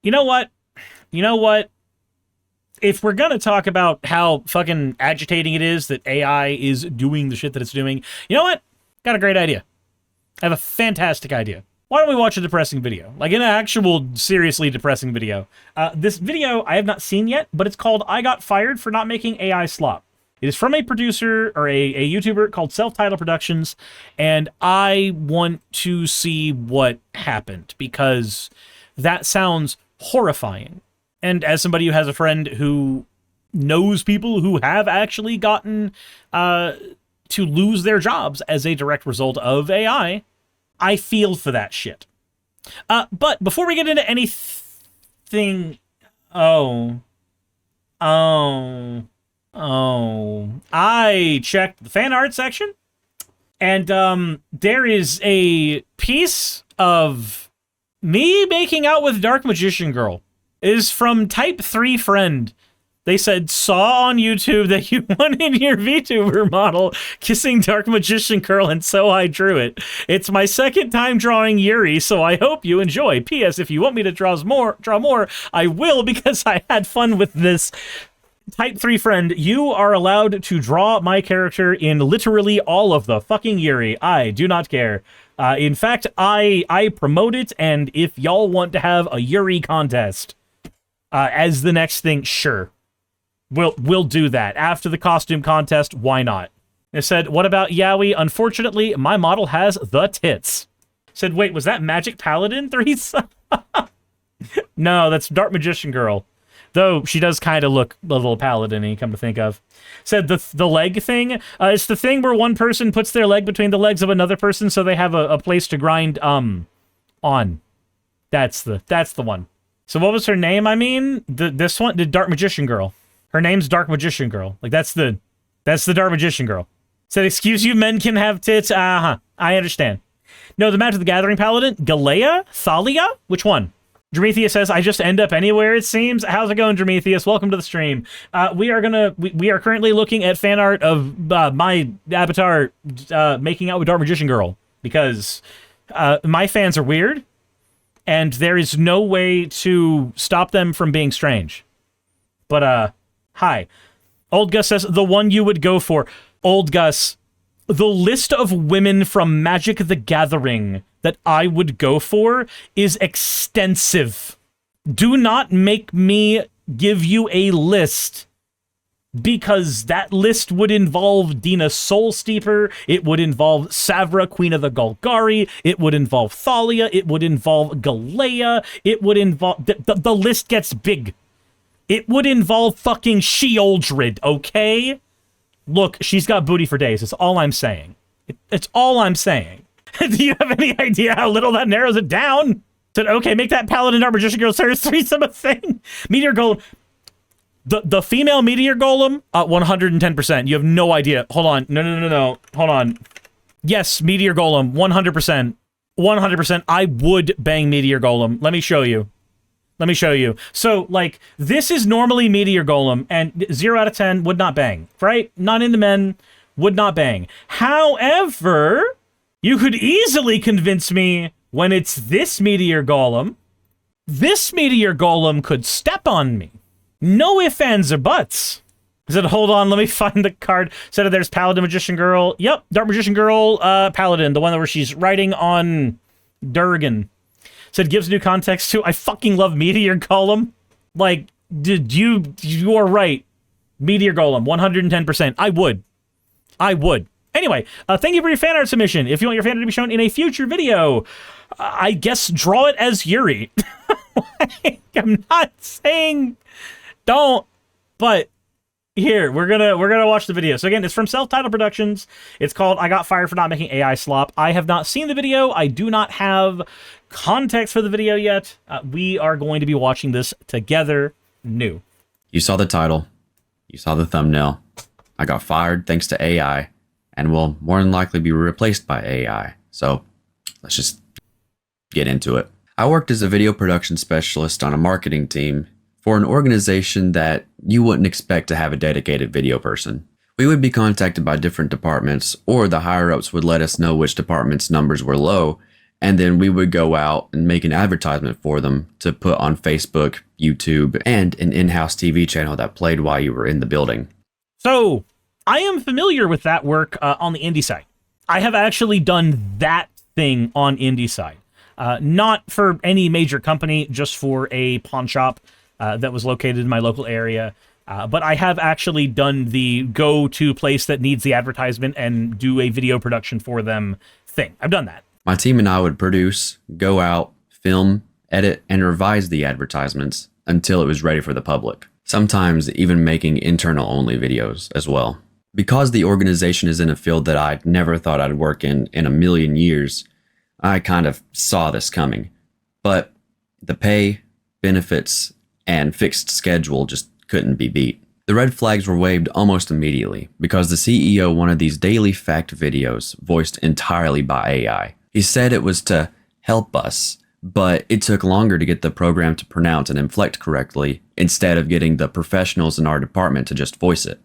You know what? You know what? If we're going to talk about how fucking agitating it is that AI is doing the shit that it's doing, you know what? Got a great idea. I have a fantastic idea. Why don't we watch a depressing video? Like an actual seriously depressing video. This video I have not seen yet, but it's called I Got Fired for Not Making AI Slop. It is from a producer or a YouTuber called Self-Titled Productions, and I want to see what happened because that sounds horrifying. And as somebody who has a friend who knows people who have actually gotten to lose their jobs as a direct result of AI, I feel for that shit. But before we get into anything... I checked the fan art section, and there is a piece of me making out with Dark Magician Girl. It is from Type 3 Friend. They said, saw on YouTube that you wanted your VTuber model kissing Dark Magician Girl, and so I drew it. It's my second time drawing Yuri, so I hope you enjoy. P.S. If you want me to draw more, I will because I had fun with this. Type 3 Friend, you are allowed to draw my character in literally all of the fucking Yuri. I do not care. In fact, I promote it, and if y'all want to have a Yuri contest as the next thing, sure. We'll do that. After the costume contest, why not? It said, what about Yaoi? Unfortunately, my model has the tits. Said, wait, was that Magic Paladin 3? No, that's Dark Magician Girl. Though she does kind of look a little paladin-y, come to think of. Said the leg thing. It's the thing where one person puts their leg between the legs of another person so they have a place to grind on. That's the one. So what was her name? I mean, this one, the Dark Magician Girl. Her name's Dark Magician Girl. Like that's the Dark Magician Girl. Said, excuse you, men can have tits. I understand. No, the Magic of the Gathering Paladin, Galea, Thalia, which one? Dremetheus says, I just end up anywhere, it seems. How's it going, Dremetheus? Welcome to the stream. We are currently looking at fan art of my avatar making out with Dark Magician Girl, because my fans are weird, and there is no way to stop them from being strange. But, hi. Old Gus says, the one you would go for. Old Gus, the list of women from Magic the Gathering that I would go for is extensive. Do not make me give you a list, because that list would involve Dina Soulsteeper, it would involve Savra, Queen of the Golgari, it would involve Thalia, it would involve Galea, it would involve... The list gets big. It would involve fucking Sheoldred, okay? Look, she's got booty for days, it's all I'm saying. It's all I'm saying. Do you have any idea how little that narrows it down? Said, okay, make that Paladin Dark Magician Girl Series 3 a thing. Meteor Golem. The female Meteor Golem, 110%. You have no idea. Hold on. No. Hold on. Yes, Meteor Golem, 100%. 100%. I would bang Meteor Golem. Let me show you. So, like, this is normally Meteor Golem, and 0 out of 10 would not bang, right? None in the men would not bang. However, you could easily convince me when it's this Meteor Golem could step on me. No ifs, ands, or buts. I said, hold on, let me find the card. Said, there's Paladin Magician Girl. Yep, Dark Magician Girl, Paladin, the one where she's writing on Durgan. Said, gives new context to, I fucking love Meteor Golem. Like, you are right. Meteor Golem, 110%. I would. Anyway, thank you for your fan art submission. If you want your fan art to be shown in a future video, I guess draw it as Yuri. I'm not saying don't, but here, we're gonna watch the video. So again, it's from Self-Titled Productions. It's called I Got Fired for Not Making AI Slop. I have not seen the video. I do not have context for the video yet. We are going to be watching this together new. You saw the title. You saw the thumbnail. I got fired thanks to AI, and will more than likely be replaced by AI. So let's just get into it. I worked as a video production specialist on a marketing team for an organization that you wouldn't expect to have a dedicated video person. We would be contacted by different departments, or the higher ups would let us know which department's numbers were low, And then we would go out and make an advertisement for them to put on Facebook, YouTube, and an in-house TV channel that played while you were in the building. So I am familiar with that work on the indie side. I have actually done that thing on indie side. Not for any major company, just for a pawn shop that was located in my local area. But I have actually done the go-to place that needs the advertisement and do a video production for them thing. I've done that. My team and I would produce, go out, film, edit, and revise the advertisements until it was ready for the public. Sometimes even making internal-only videos as well. Because the organization is in a field that I never thought I'd work in a million years, I kind of saw this coming. But the pay, benefits, and fixed schedule just couldn't be beat. The red flags were waved almost immediately because the CEO wanted these daily fact videos voiced entirely by AI. He said it was to help us, but it took longer to get the program to pronounce and inflect correctly instead of getting the professionals in our department to just voice it.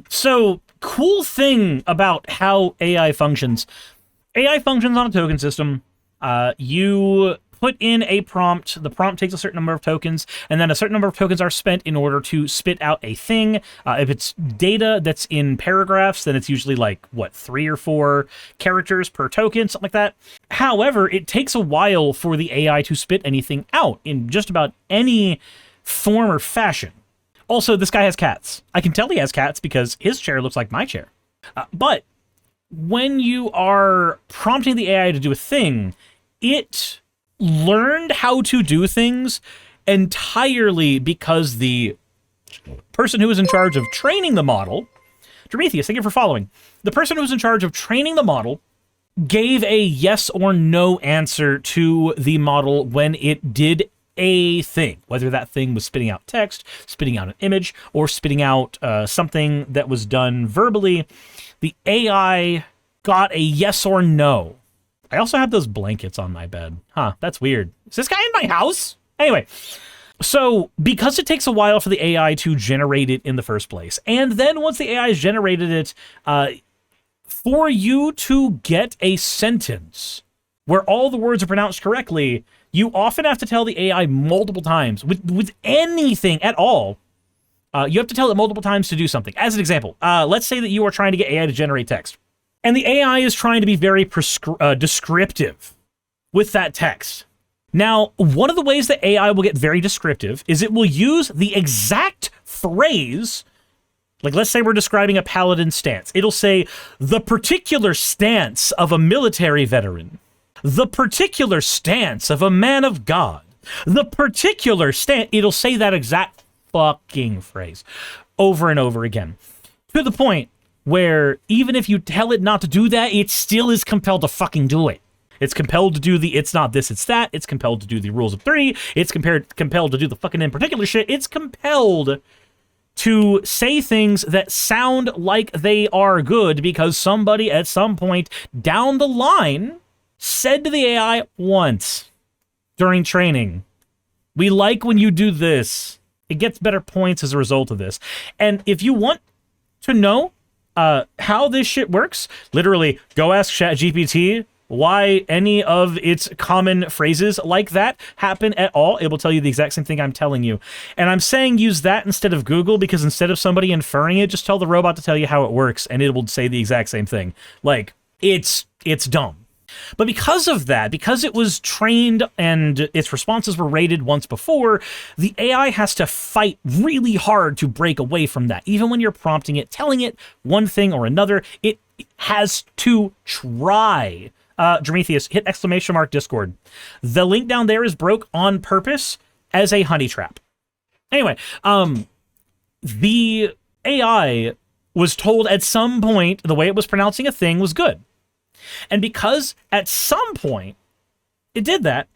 So cool thing about how AI functions. AI functions on a token system. You put in a prompt, the prompt takes a certain number of tokens, and then a certain number of tokens are spent in order to spit out a thing. If it's data that's in paragraphs, then it's usually like, 3 or 4 characters per token, something like that. However, it takes a while for the AI to spit anything out in just about any form or fashion. Also, this guy has cats. I can tell he has cats because his chair looks like my chair. But when you are prompting the AI to do a thing, it learned how to do things entirely because the person who was in charge of training the model, Demetrius, thank you for following. The person who was in charge of training the model gave a yes or no answer to the model when it did a thing, whether that thing was spitting out text, spitting out an image, or spitting out something that was done verbally. The AI got a yes or no. I also have those blankets on my bed. Huh, that's weird. Is this guy in my house? Anyway, so because it takes a while for the AI to generate it in the first place, and then once the AI has generated it, for you to get a sentence where all the words are pronounced correctly, you often have to tell the AI multiple times. With anything at all, you have to tell it multiple times to do something. As an example, let's say that you are trying to get AI to generate text. And the AI is trying to be very descriptive with that text. Now, one of the ways that AI will get very descriptive is it will use the exact phrase, like let's say we're describing a paladin stance. It'll say, the particular stance of a military veteran, the particular stance of a man of God, the particular stance. It'll say that exact fucking phrase over and over again, to the point where even if you tell it not to do that, it still is compelled to fucking do it. It's compelled to do the it's not this, it's that. It's compelled to do the rules of 3. It's compelled to do the fucking in particular shit. It's compelled to say things that sound like they are good because somebody at some point down the line said to the AI once during training, we like when you do this. It gets better points as a result of this. And if you want to know how this shit works, literally go ask ChatGPT why any of its common phrases like that happen at all. It will tell you the exact same thing I'm telling you. And I'm saying use that instead of Google because instead of somebody inferring it, just tell the robot to tell you how it works and it will say the exact same thing. Like, it's dumb. But because of that, because it was trained and its responses were rated once before, the AI has to fight really hard to break away from that. Even when you're prompting it, telling it one thing or another, it has to try. Demetrius, hit ! Discord. The link down there is broke on purpose as a honey trap. Anyway, the AI was told at some point the way it was pronouncing a thing was good. And because at some point it did that,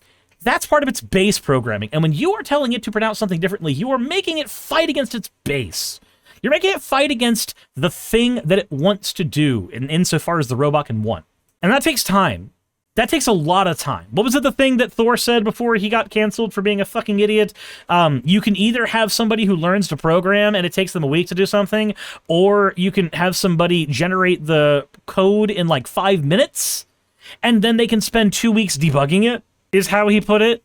that's part of its base programming. And when you are telling it to pronounce something differently, you are making it fight against its base. You're making it fight against the thing that it wants to do, insofar as the robot can want. And that takes time. That takes a lot of time. What was it, the thing that Thor said before he got canceled for being a fucking idiot? You can either have somebody who learns to program and it takes them a week to do something, or you can have somebody generate the code in like 5 minutes and then they can spend 2 weeks debugging it, is how he put it.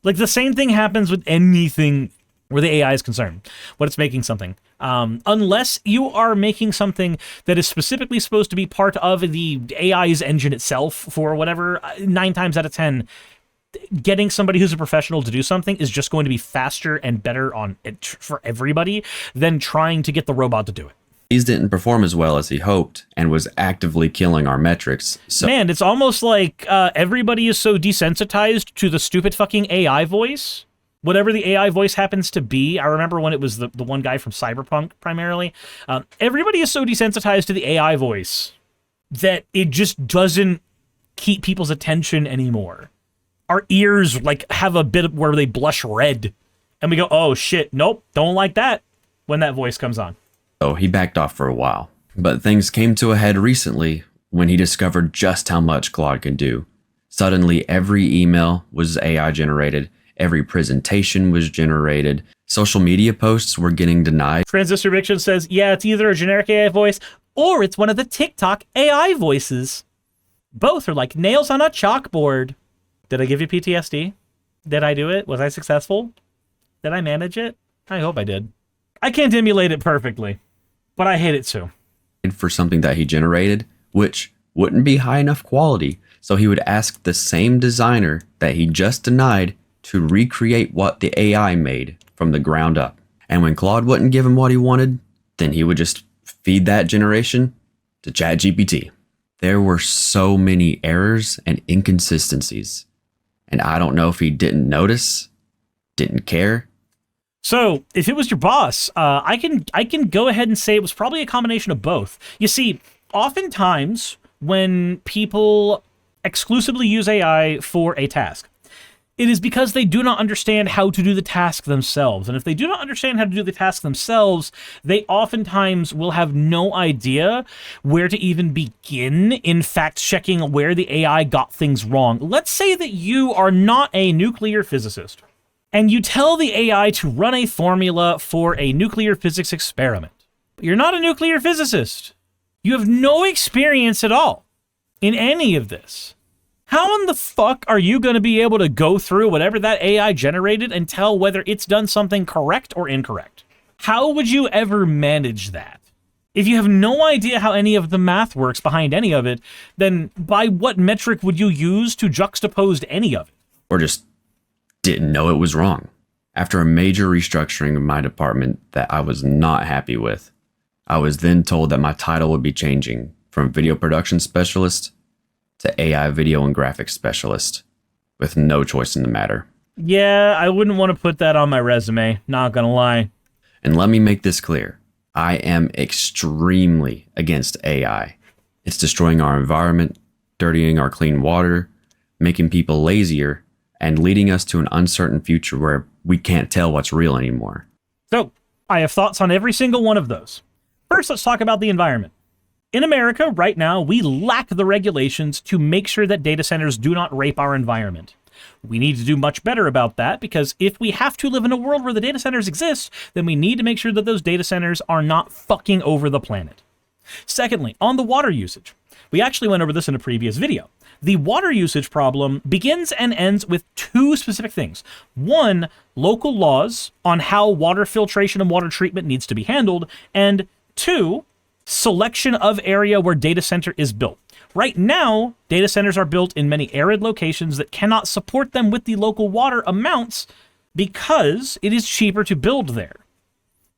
Like, the same thing happens with anything where the AI is concerned, when it's making something. Unless you are making something that is specifically supposed to be part of the AI's engine itself for whatever, 9 times out of 10, getting somebody who's a professional to do something is just going to be faster and better on it for everybody than trying to get the robot to do it. These didn't perform as well as he hoped and was actively killing our metrics. So Man, it's almost like everybody is so desensitized to the stupid fucking AI voice. Whatever the AI voice happens to be. I remember when it was the one guy from Cyberpunk, primarily. Everybody is so desensitized to the AI voice that it just doesn't keep people's attention anymore. Our ears, like, have a bit where they blush red. And we go, oh, shit, nope, don't like that when that voice comes on. So he backed off for a while. But things came to a head recently when he discovered just how much Claude can do. Suddenly, every email was AI generated. Every presentation was generated. Social media posts were getting denied. Transistor Fiction says, yeah, it's either a generic AI voice or it's one of the TikTok AI voices. Both are like nails on a chalkboard. Did I give you PTSD? Did I do it? Was I successful? Did I manage it? I hope I did. I can't emulate it perfectly, but I hate it too. For something that he generated, which wouldn't be high enough quality. So he would ask the same designer that he just denied to recreate what the AI made from the ground up. And when Claude wouldn't give him what he wanted, then he would just feed that generation to ChatGPT. There were so many errors and inconsistencies. And I don't know if he didn't notice, didn't care. So if it was your boss, I can go ahead and say it was probably a combination of both. You see, oftentimes when people exclusively use AI for a task, it is because they do not understand how to do the task themselves. And if they do not understand how to do the task themselves, they oftentimes will have no idea where to even begin in fact checking where the AI got things wrong. Let's say that you are not a nuclear physicist, and you tell the AI to run a formula for a nuclear physics experiment. But you're not a nuclear physicist. You have no experience at all in any of this. How in the fuck are you going to be able to go through whatever that AI generated and tell whether it's done something correct or incorrect? How would you ever manage that? If you have no idea how any of the math works behind any of it, then by what metric would you use to juxtapose any of it? Or just didn't know it was wrong. After a major restructuring of my department that I was not happy with, I was then told that my title would be changing from video production specialist to AI video and graphics specialist, with no choice in the matter. Yeah, I wouldn't want to put that on my resume, not gonna lie. And let me make this clear. I am extremely against AI. It's destroying our environment, dirtying our clean water, making people lazier, and leading us to an uncertain future where we can't tell what's real anymore. So, I have thoughts on every single one of those. First, let's talk about the environment. In America, right now, we lack the regulations to make sure that data centers do not rape our environment. We need to do much better about that, because if we have to live in a world where the data centers exist, then we need to make sure that those data centers are not fucking over the planet. Secondly, on the water usage. We actually went over this in a previous video. The water usage problem begins and ends with 2 specific things. 1, local laws on how water filtration and water treatment needs to be handled, and 2, selection of area where data center is built. Right now, data centers are built in many arid locations that cannot support them with the local water amounts because it is cheaper to build there.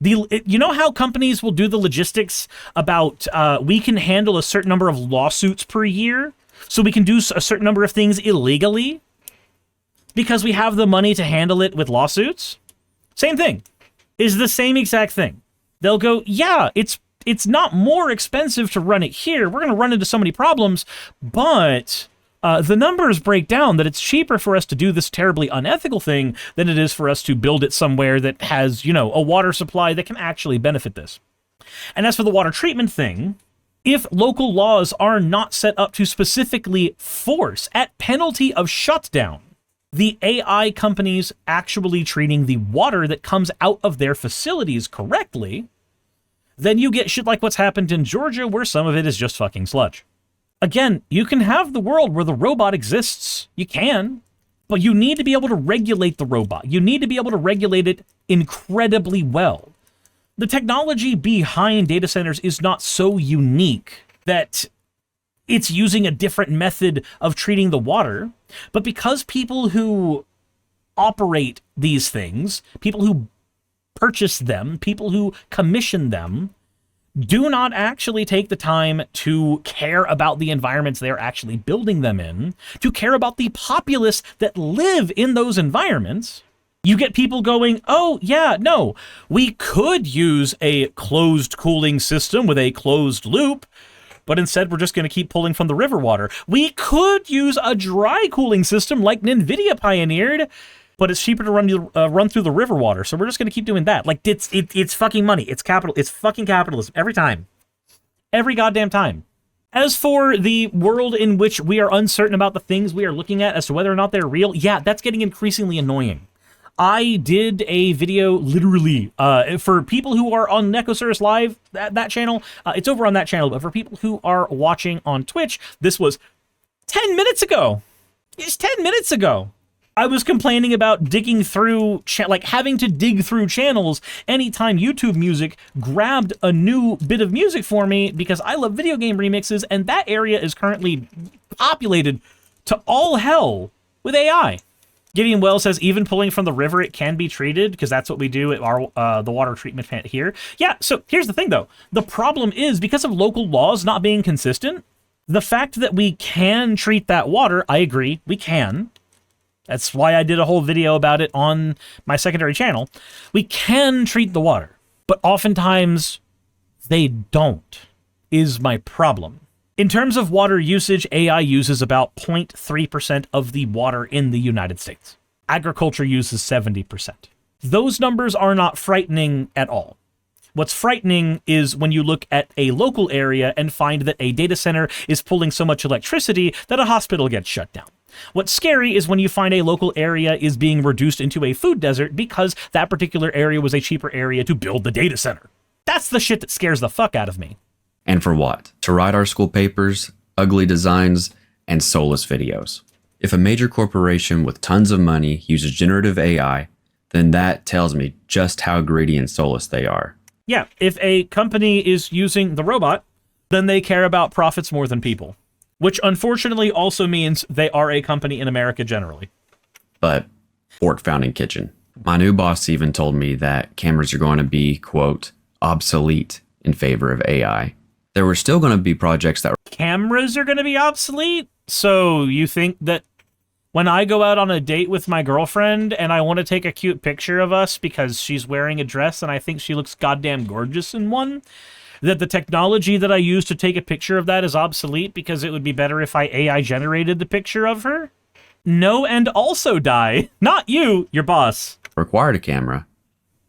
You know how companies will do the logistics about we can handle a certain number of lawsuits per year, so we can do a certain number of things illegally because we have the money to handle it with lawsuits? Same thing. Is the same exact thing. They'll go, yeah, it's not more expensive to run it here. We're going to run into so many problems, but the numbers break down that it's cheaper for us to do this terribly unethical thing than it is for us to build it somewhere that has, you know, a water supply that can actually benefit this. And as for the water treatment thing, if local laws are not set up to specifically force, at penalty of shutdown, the AI companies actually treating the water that comes out of their facilities correctly, then you get shit like what's happened in Georgia, where some of it is just fucking sludge. Again, you can have the world where the robot exists. You can. But you need to be able to regulate the robot. You need to be able to regulate it incredibly well. The technology behind data centers is not so unique that it's using a different method of treating the water. But because people who operate these things, people who purchase them, people who commission them, do not actually take the time to care about the environments they're actually building them in, to care about the populace that live in those environments, you get people going, oh, yeah, no, we could use a closed cooling system with a closed loop, but instead we're just going to keep pulling from the river water. We could use a dry cooling system like NVIDIA pioneered, but it's cheaper to run through the river water, so we're just going to keep doing that. Like, it's fucking money. It's capital. It's fucking capitalism. Every time. Every goddamn time. As for the world in which we are uncertain about the things we are looking at as to whether or not they're real, yeah, that's getting increasingly annoying. I did a video, literally, for people who are on Necosaurus Live, that channel, it's over on that channel, but for people who are watching on Twitch, this was 10 minutes ago. It's 10 minutes ago. I was complaining about digging through, having to dig through channels anytime YouTube Music grabbed a new bit of music for me because I love video game remixes, and that area is currently populated to all hell with AI. Gideon Wells says, even pulling from the river, it can be treated, because that's what we do at our the water treatment plant here. Yeah, so here's the thing, though. The problem is, because of local laws not being consistent, the fact that we can treat that water, I agree, we can. That's why I did a whole video about it on my secondary channel. We can treat the water, but oftentimes they don't, is my problem. In terms of water usage, AI uses about 0.3% of the water in the United States. Agriculture uses 70%. Those numbers are not frightening at all. What's frightening is when you look at a local area and find that a data center is pulling so much electricity that a hospital gets shut down. What's scary is when you find a local area is being reduced into a food desert because that particular area was a cheaper area to build the data center. That's the shit that scares the fuck out of me. And for what? To write our school papers, ugly designs, and soulless videos. If a major corporation with tons of money uses generative AI, then that tells me just how greedy and soulless they are. Yeah, if a company is using the robot, then they care about profits more than people. Which unfortunately also means they are a company in America generally. But fork found in kitchen. My new boss even told me that cameras are going to be, quote, obsolete in favor of AI. There were still going to be projects that cameras are going to be obsolete? So you think that when I go out on a date with my girlfriend and I want to take a cute picture of us because she's wearing a dress and I think she looks goddamn gorgeous in one, that the technology that I use to take a picture of that is obsolete because it would be better if I AI generated the picture of her? No, and also die. Not you, your boss. required a camera,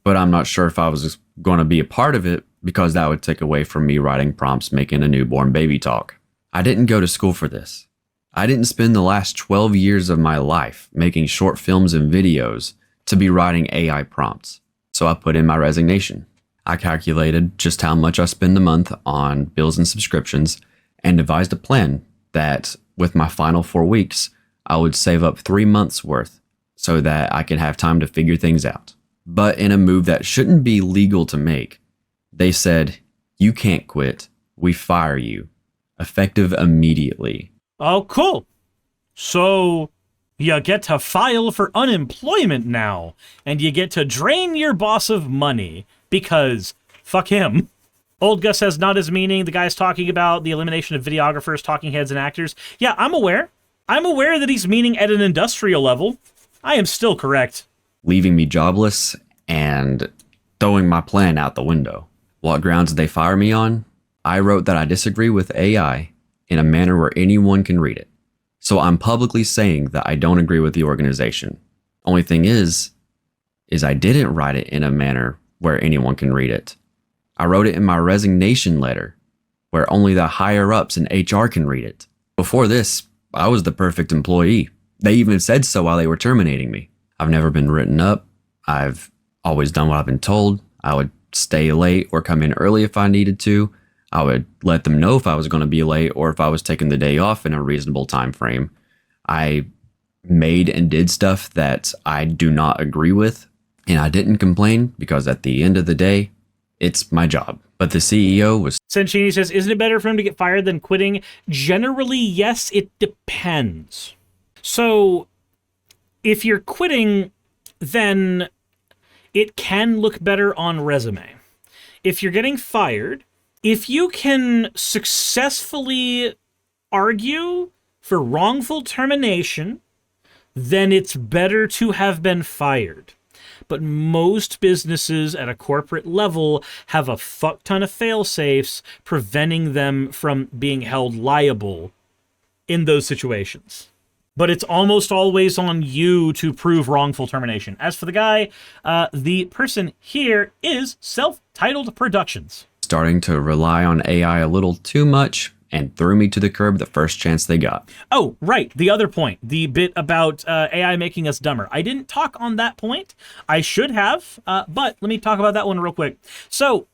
but I'm not sure if I was going to be a part of it because that would take away from me writing prompts making a newborn baby talk. I didn't go to school for this. I didn't spend the last 12 years of my life making short films and videos to be writing AI prompts. So I put in my resignation. I calculated just how much I spend a month on bills and subscriptions and devised a plan that with my final 4 weeks, I would save up 3 months worth so that I could have time to figure things out. But in a move that shouldn't be legal to make, they said, "You can't quit. We fire you. Effective immediately." Oh, cool. So you get to file for unemployment now, and you get to drain your boss of money because fuck him. Old Gus says not as meaning. The guy's talking about the elimination of videographers, talking heads, and actors. Yeah, I'm aware. I'm aware that he's meaning at an industrial level. I am still correct. Leaving me jobless and throwing my plan out the window. What grounds did they fire me on? I wrote that I disagree with AI in a manner where anyone can read it. So I'm publicly saying that I don't agree with the organization. Only thing is I didn't write it in a manner where anyone can read it. I wrote it in my resignation letter, where only the higher ups in HR can read it. Before this, I was the perfect employee. They even said so while they were terminating me. I've never been written up. I've always done what I've been told. I would stay late or come in early if I needed to. I would let them know if I was going to be late or if I was taking the day off in a reasonable time frame. I made and did stuff that I do not agree with, and I didn't complain because at the end of the day, it's my job. But the CEO was... Senchini says, isn't it better for him to get fired than quitting? Generally, yes, it depends. So, if you're quitting, then it can look better on resume. If you're getting fired, if you can successfully argue for wrongful termination, then it's better to have been fired. But most businesses at a corporate level have a fuck ton of fail-safes preventing them from being held liable in those situations. But it's almost always on you to prove wrongful termination. As for the guy, the person here is Self-Titled Productions. Starting to rely on AI a little too much and threw me to the curb the first chance they got. Oh, right. The other point, the bit about AI making us dumber. I didn't talk on that point. I should have, but let me talk about that one real quick. So,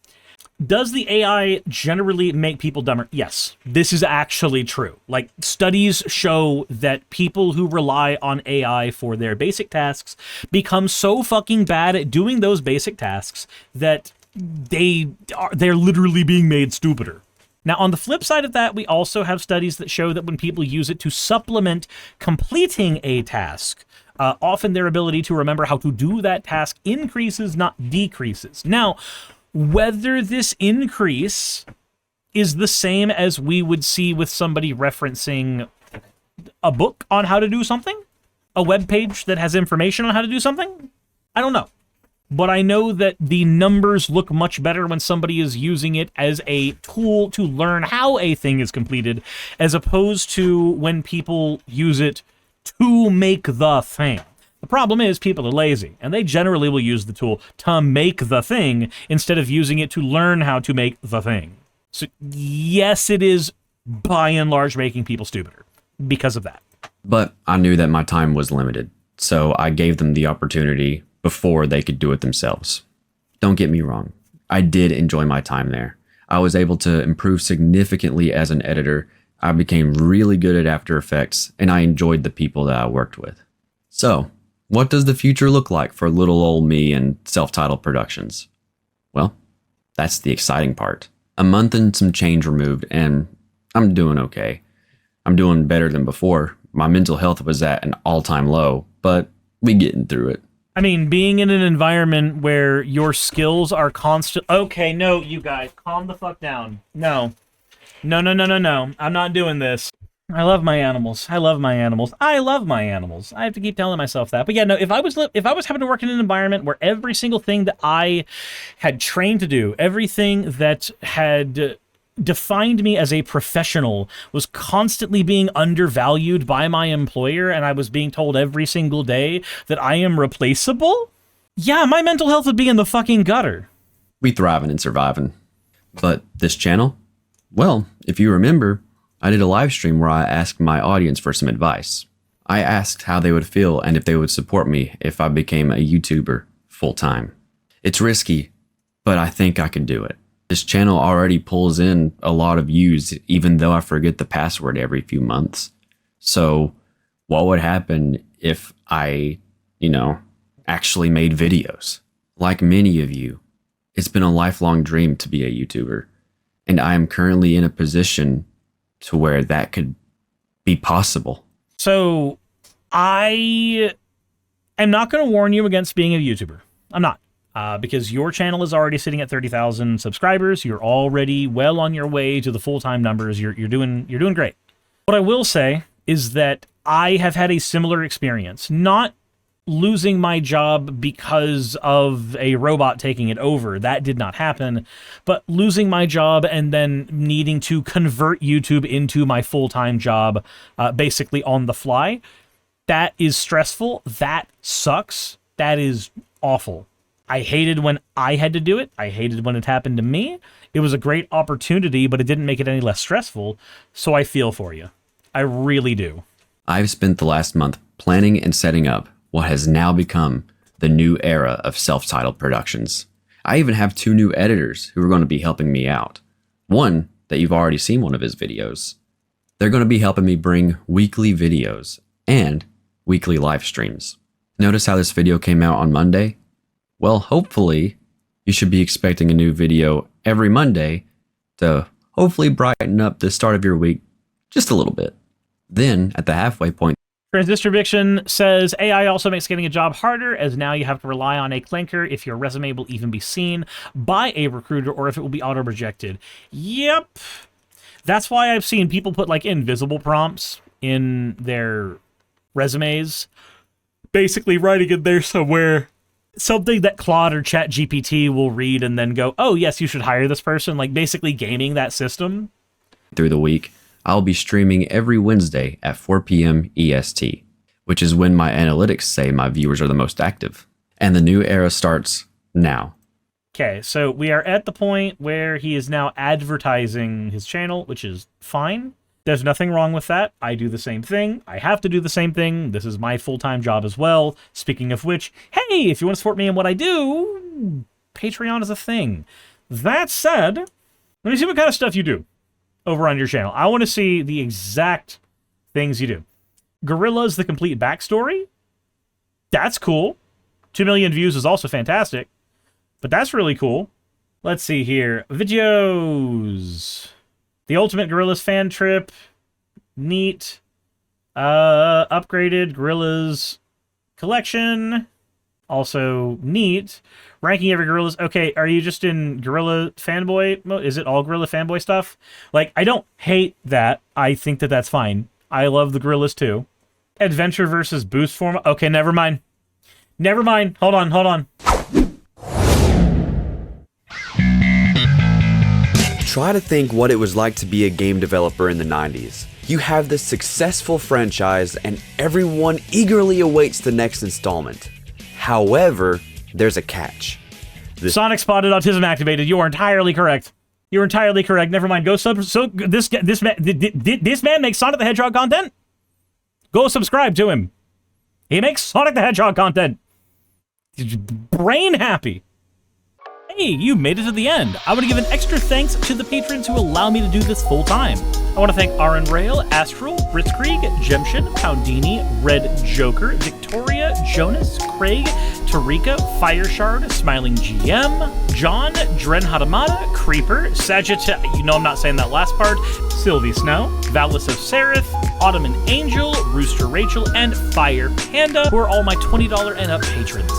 does the AI generally make people dumber? Yes, this is actually true. Like, studies show that people who rely on AI for their basic tasks become so fucking bad at doing those basic tasks that they're literally being made stupider. Now, on the flip side of that, we also have studies that show that when people use it to supplement completing a task, often their ability to remember how to do that task increases, not decreases. Now, whether this increase is the same as we would see with somebody referencing a book on how to do something, a web page that has information on how to do something, I don't know. But I know that the numbers look much better when somebody is using it as a tool to learn how a thing is completed, as opposed to when people use it to make the thing. The problem is people are lazy, and they generally will use the tool to make the thing instead of using it to learn how to make the thing. So yes, it is by and large making people stupider because of that. But I knew that my time was limited, so I gave them the opportunity before they could do it themselves. Don't get me wrong, I did enjoy my time there. I was able to improve significantly as an editor. I became really good at After Effects, and I enjoyed the people that I worked with. So, what does the future look like for little old me and Self-Titled Productions? Well, that's the exciting part. A month and some change removed, and I'm doing okay. I'm doing better than before. My mental health was at an all-time low, but we getting through it. I mean, being in an environment where your skills are constant... Okay, no, you guys, calm the fuck down. No. No. I'm not doing this. I love my animals. I love my animals. I have to keep telling myself that. But yeah, no, if I was having to work in an environment where every single thing that I had trained to do, everything that had defined me as a professional was constantly being undervalued by my employer, and I was being told every single day that I am replaceable, yeah, my mental health would be in the fucking gutter. We thriving and surviving. But this channel? Well, if you remember, I did a live stream where I asked my audience for some advice. I asked how they would feel and if they would support me if I became a YouTuber full-time. It's risky, but I think I can do it. This channel already pulls in a lot of views, even though I forget the password every few months. So what would happen if I, actually made videos? Like many of you, it's been a lifelong dream to be a YouTuber. And I am currently in a position to where that could be possible. So I am not going to warn you against being a YouTuber. I'm not. Because your channel is already sitting at 30,000 subscribers. You're already well on your way to the full-time numbers. You're doing great. What I will say is that I have had a similar experience. Not losing my job because of a robot taking it over. That did not happen. But losing my job and then needing to convert YouTube into my full-time job, basically on the fly, that is stressful. That sucks. That is awful. I hated when I had to do it. I hated when it happened to me. It was a great opportunity, but it didn't make it any less stressful. So I feel for you. I really do. I've spent the last month planning and setting up what has now become the new era of Self-Titled Productions. I even have 2 new editors who are going to be helping me out. One, that you've already seen one of his videos. They're going to be helping me bring weekly videos and weekly live streams. Notice how this video came out on Monday? Well, hopefully you should be expecting a new video every Monday to hopefully brighten up the start of your week just a little bit. Then at the halfway point, Transistorviction says AI also makes getting a job harder, as now you have to rely on a clinker if your resume will even be seen by a recruiter or if it will be auto-rejected. Yep. That's why I've seen people put like invisible prompts in their resumes, basically writing in there somewhere something that Claude or ChatGPT will read and then go, oh yes, you should hire this person, like basically gaming that system. Through the week, I'll be streaming every Wednesday at 4 p.m. EST, which is when my analytics say my viewers are the most active. And the new era starts now. Okay, so we are at the point where he is now advertising his channel, which is fine. There's nothing wrong with that. I do the same thing. I have to do the same thing. This is my full-time job as well. Speaking of which, hey, if you want to support me in what I do, Patreon is a thing. That said, let me see what kind of stuff you do over on your channel. I want to see the exact things you do. Gorilla's the complete backstory. That's cool. 2 million views is also fantastic, but that's really cool. Let's see here. Videos. The Ultimate Gorillas fan trip. Neat. Upgraded Gorillas collection. Also neat. Ranking every Gorillas. Okay, are you just in Gorilla fanboy mode? Is it all Gorilla fanboy stuff? Like, I don't hate that. I think that that's fine. I love the Gorillas too. Adventure versus boost form. Okay, never mind. Never mind. Hold on. Try to think what it was like to be a game developer in the 90s. You have this successful franchise and everyone eagerly awaits the next installment. However, there's a catch. Sonic spotted, autism activated. You are entirely correct. You're entirely correct. Never mind. Go sub. So this man makes Sonic the Hedgehog content. Go subscribe to him. He makes Sonic the Hedgehog content. Brain happy. Hey, you made it to the end. I want to give an extra thanks to the patrons who allow me to do this full time. I want to thank Aaron Rail, Astral, Britzkrieg, Jemshin, Poundini, Red Joker, Victoria, Jonas, Craig, Tarika, Fireshard, Smiling GM, John, Dren Hadamada, Creeper, Sagitta, you know I'm not saying that last part, Sylvie Snow, Valis of Seraph, Ottoman Angel, Rooster Rachel, and Fire Panda, who are all my $20 and up patrons.